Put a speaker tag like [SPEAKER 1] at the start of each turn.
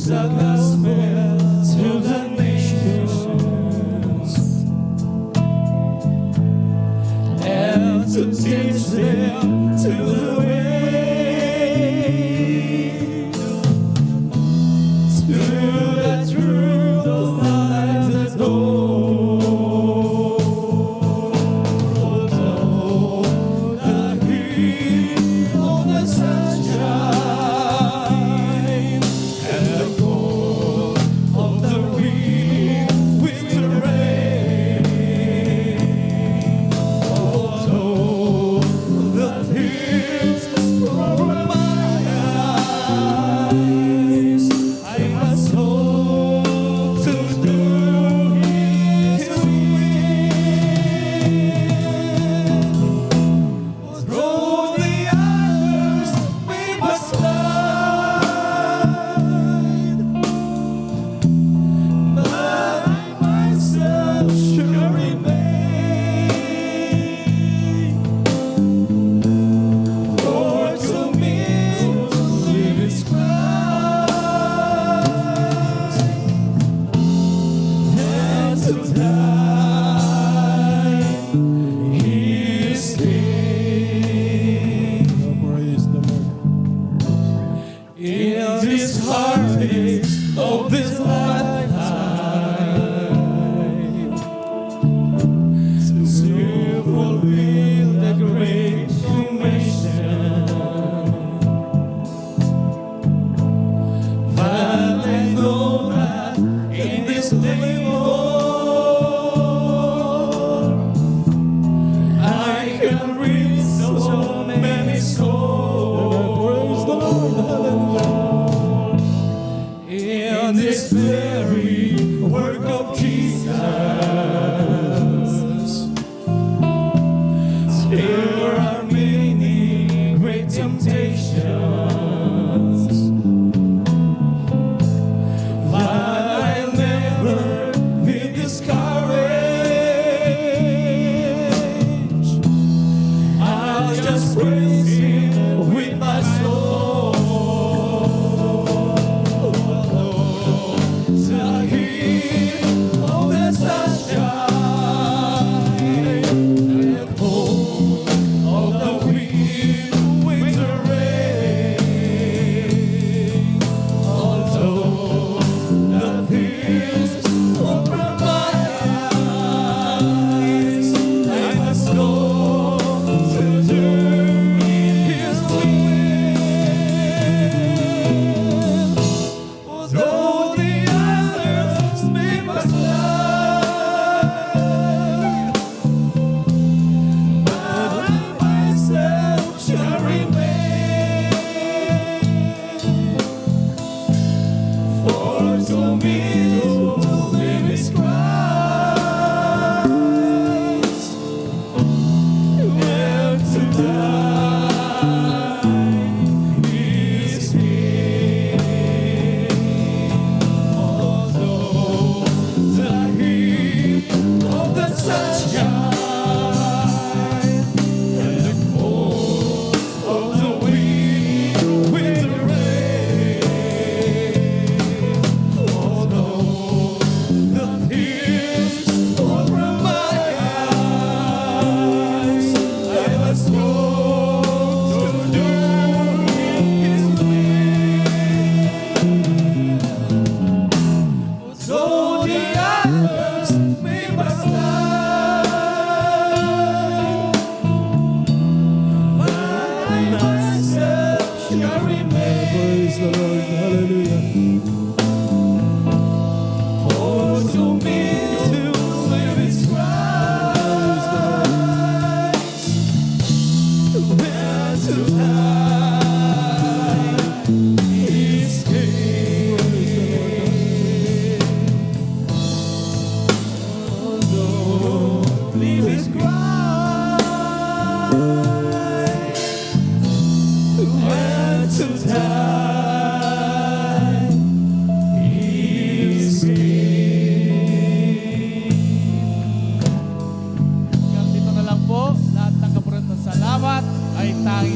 [SPEAKER 1] preach the gospel to the nations, and to teach them to the way, to the truth, the light, the door. Of this lifetime, to fulfill the great commission, but I know that in this labor I can reach so many souls. Praise the Lord. In this very work of Jesus, there are many great temptations, but I'll never be discouraged. I'll just praise Him with my soul. To me, to live is Christ, and to die is gain. Although the heat of the sunshine and the cold of the wind with the rain, praise the Lord, hallelujah. For to me to live is Christ, and to die is gain. Although live is Christ, and to die